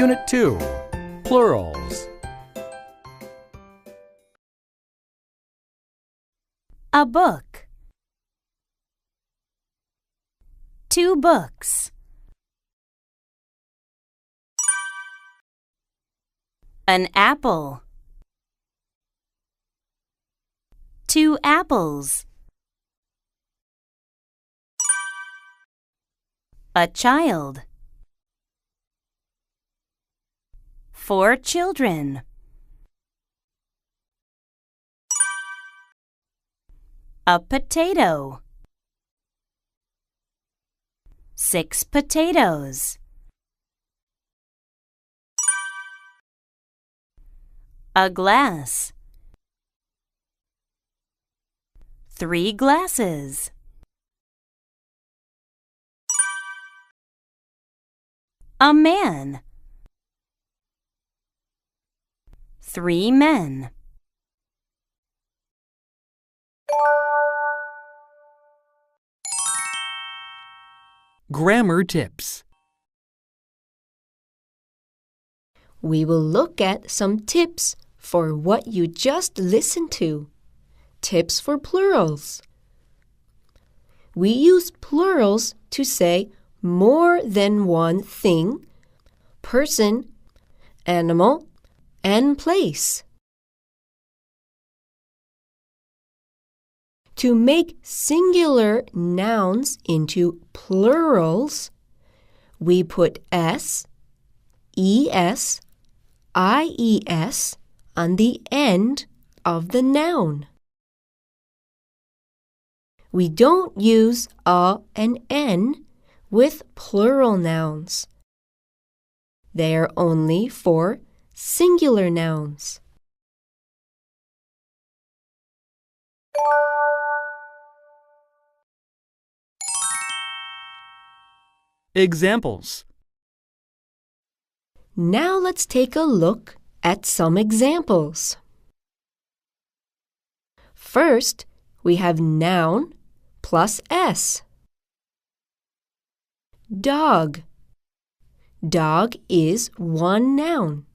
Unit 2, Plurals. A book. 2 books. An apple. 2 apples. A child. 4 children. A potato. 6 potatoes. A glass. 3 glasses. A man. 3 men. Grammar tips. We will look at some tips for what you just listened to. Tips for plurals. We use plurals to say more than one thing, person, animal, and place. To make singular nouns into plurals, we put s, es, ies on the end of the noun. We don't use a and n with plural nouns. They are only for singular nouns. Examples. Now let's take a look at some examples. First, we have noun plus s. Dog. Dog is one noun.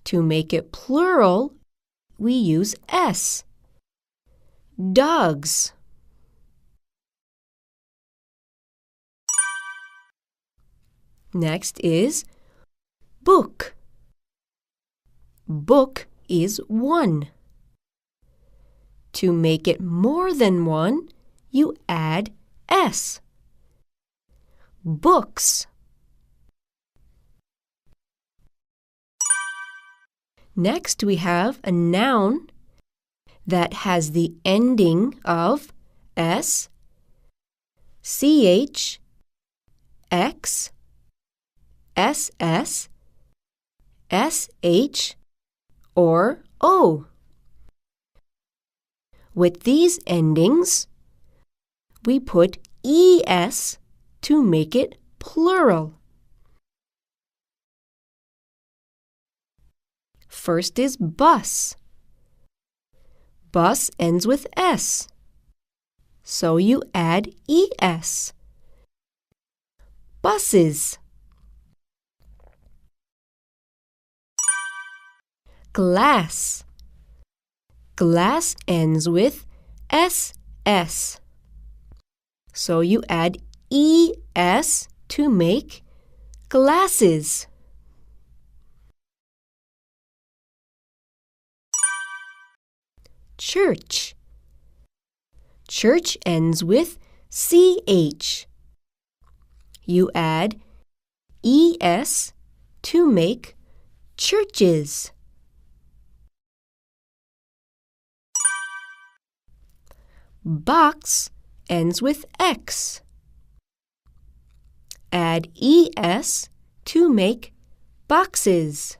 To make it plural, we use s. Dogs. Next is book. Book is one. To make it more than one, you add s. Books. Next, we have a noun that has the ending of s, ch, x, ss, sh, or o. With these endings, we put es to make it plural. First is bus. Bus ends with s, so you add es. Buses. Glass. Glass ends with ss, so you add es to make glasses. Church. Church ends with ch. You add es to make churches. Box ends with x. Add es to make boxes.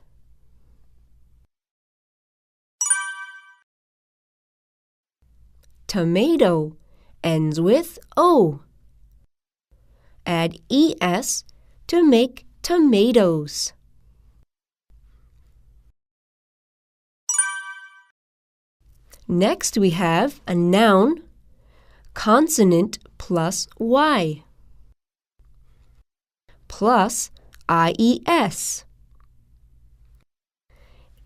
Tomato ends with o. Add es to make tomatoes. Next, we have a noun, consonant plus y. Plus IES.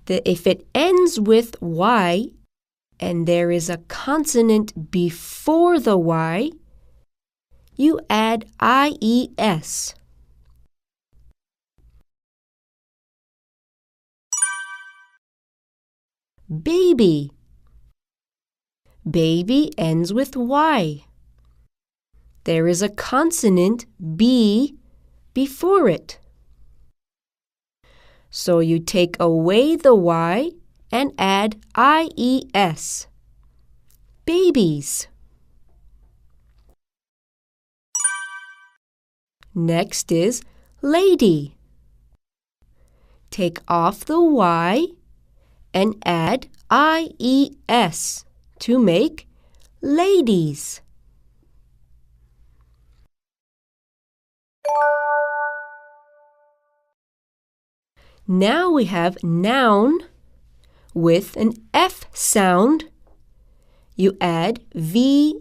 If it ends with Y and there is a consonant before the Y, you add IES. Baby. Baby ends with Y. There is a consonant B before it. So you take away the Y and add IES. Babies. Next is lady. Take off the Y and add IES to make ladies. Now we have noun with an F sound. You add VES.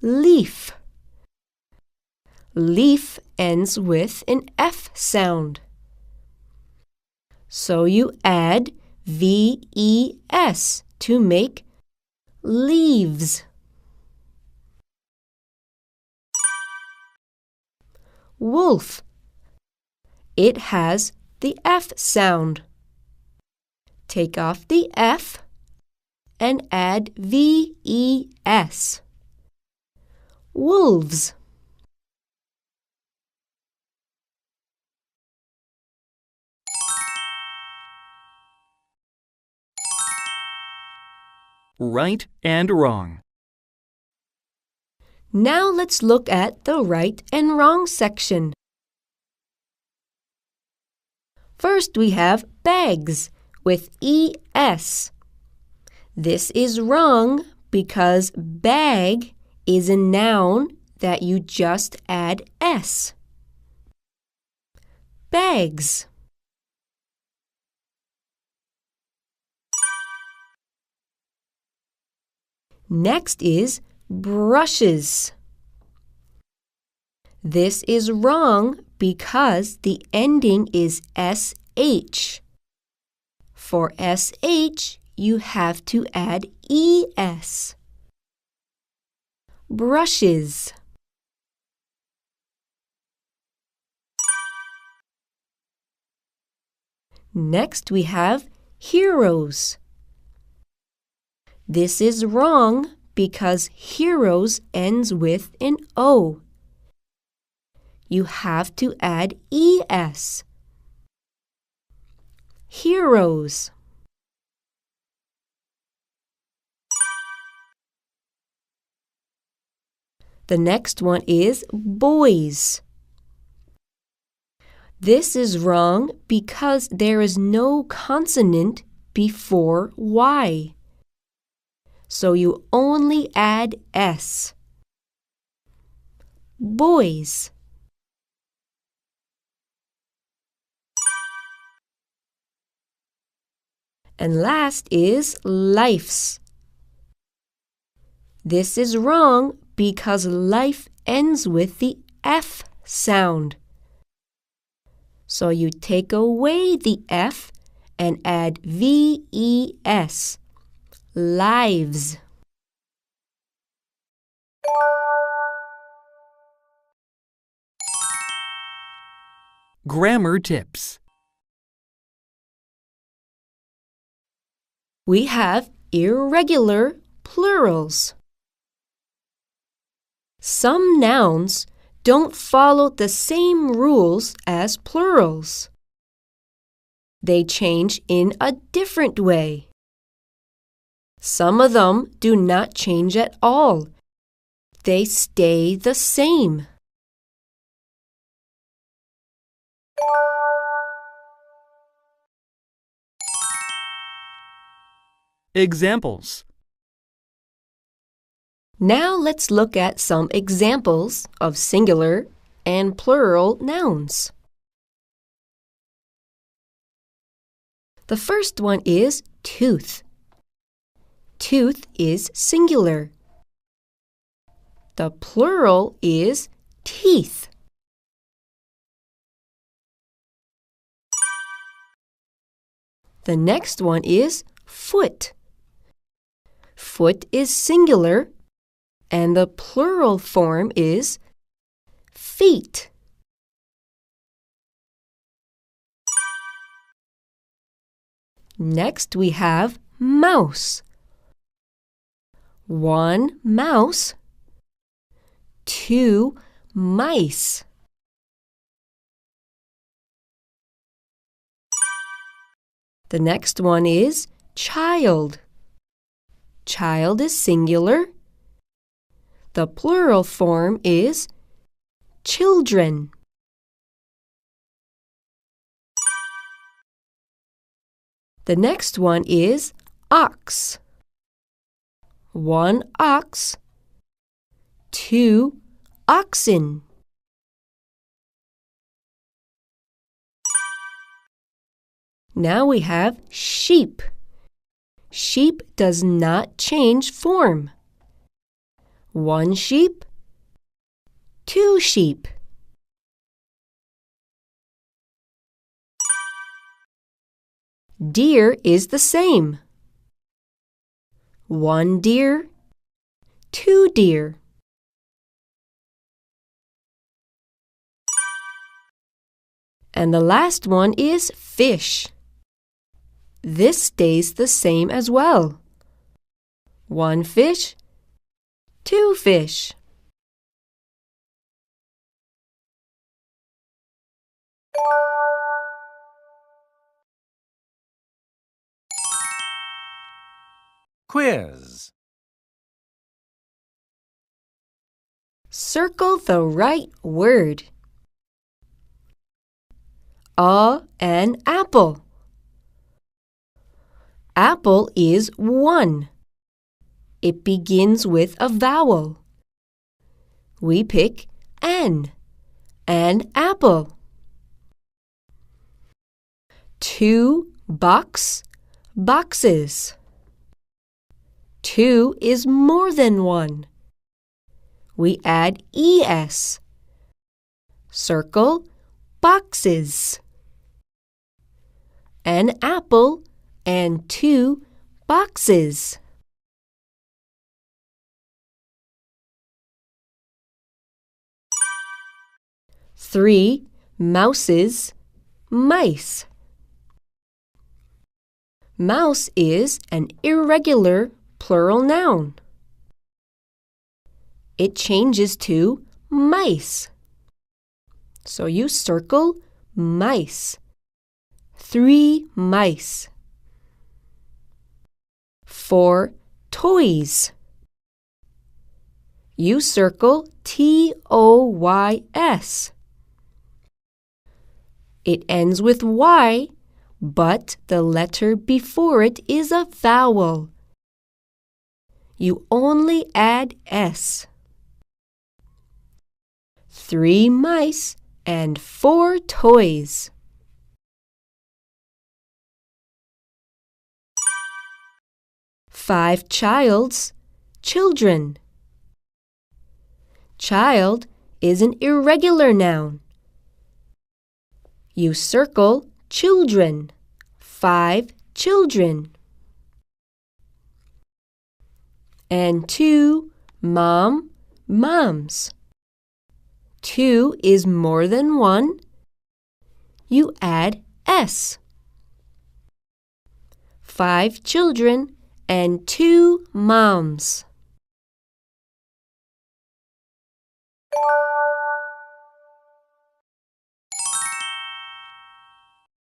Leaf. Leaf ends with an F sound. So you add VES to make leaves. Wolf. It has the F sound. Take off the F and add VES. Wolves. Right and wrong. Now let's look at the right and wrong section. First we have bags with ES. This is wrong because bag is a noun that you just add S. Bags. Next is brushes. This is wrong because the ending is SH. For SH, you have to add ES. Brushes. Next we have heroes. This is wrong because heroes ends with an O. You have to add ES. Heroes. The next one is boys. This is wrong because there is no consonant before Y. So you only add S. Boys. And last is lifes. This is wrong because life ends with the F sound. So you take away the F and add VES. Lives. Grammar tips. We have irregular plurals. Some nouns don't follow the same rules as plurals. They change in a different way. Some of them do not change at all. They stay the same. Examples. Now let's look at some examples of singular and plural nouns. The first one is tooth. Tooth is singular. The plural is teeth. The next one is foot. Foot is singular, and the plural form is feet. Next we have mouse. One mouse, two mice. The next one is child. Child is singular. The plural form is children. The next one is ox. One ox, two oxen. Now we have sheep. Sheep does not change form. One sheep, two sheep. Deer is the same. One deer, two deer. And the last one is fish. This stays the same as well. One fish, two fish. Quiz. Circle the right word. An apple. Apple is one. It begins with a vowel. We pick an apple. Two boxes. Two is more than one. We add es. Circle boxes. An apple and two boxes. Three mouses, mice. Mouse is an irregular plural noun. It changes to mice. So you circle mice. Three mice. Four toys. You circle toys. It ends with Y, but the letter before it is a vowel. You only add S. Three mice and four toys. Five children. Child is an irregular noun. You circle children. Five children. And two moms. Two is more than one. You add S. Five children and two moms.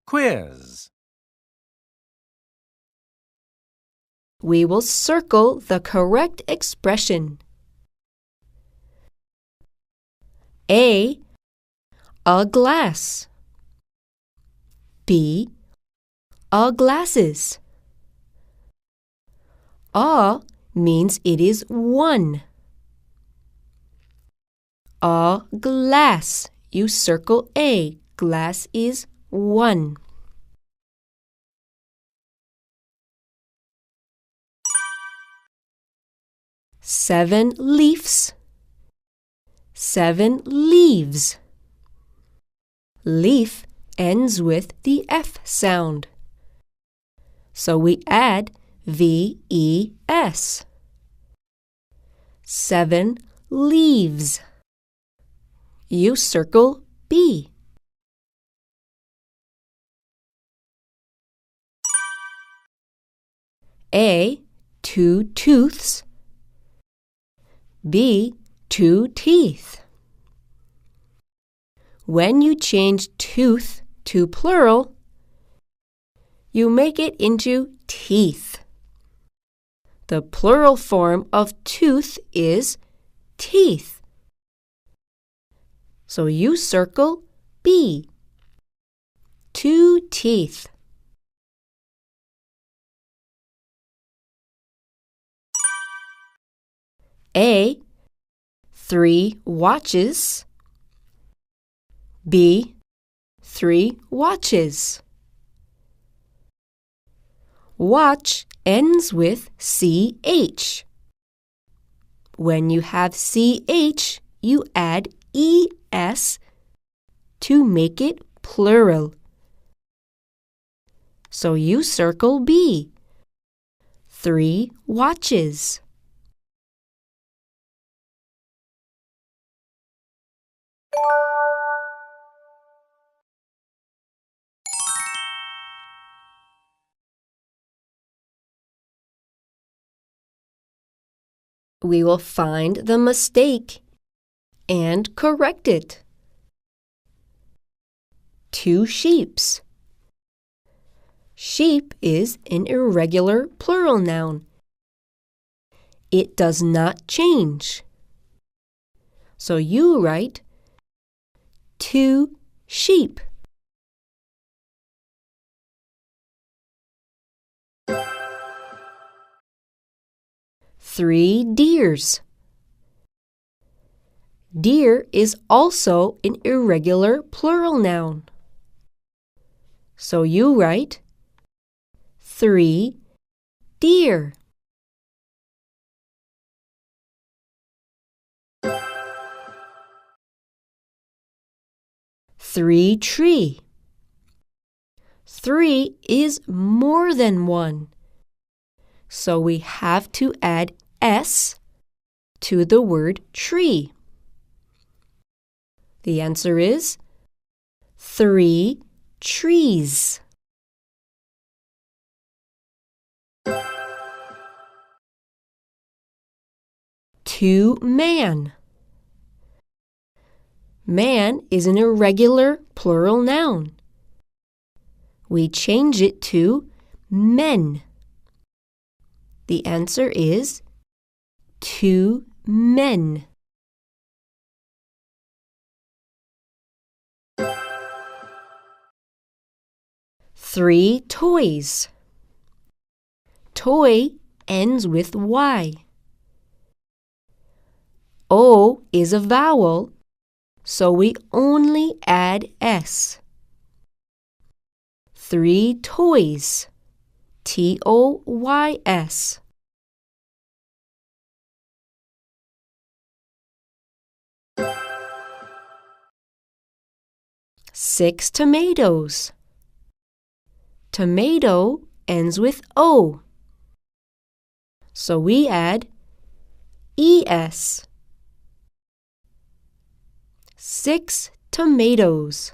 Quiz. We will circle the correct expression. A glass. B, glasses. Means it is one. A glass. You circle A. Glass is one. 7 leaves, 7 leaves. Leaf ends with the F sound, so we add VES. 7 leaves. You circle B. A, 2 tooths. B, 2 teeth. When you change tooth to plural, you make it into teeth. The plural form of tooth is teeth. So you circle B. 2 teeth. A, 3 watches. B, 3 watches. Watch ends with CH. When you have CH, you add ES to make it plural. So you circle B. 3 watches. We will find the mistake and correct it. 2 sheeps. Sheep is an irregular plural noun. It does not change. So you write 2 sheep. Three deers. Deer is also an irregular plural noun. So you write 3 deer. Three tree. 3 is more than 1. So we have to add S to the word tree. The answer is 3 trees. Two man. Man is an irregular plural noun. We change it to men. The answer is 2 men. Three toys. Toy ends with Y. O is a vowel, so we only add S. 3 toys. TOYS. 6 tomatoes. Tomato ends with O, so we add ES. 6 tomatoes.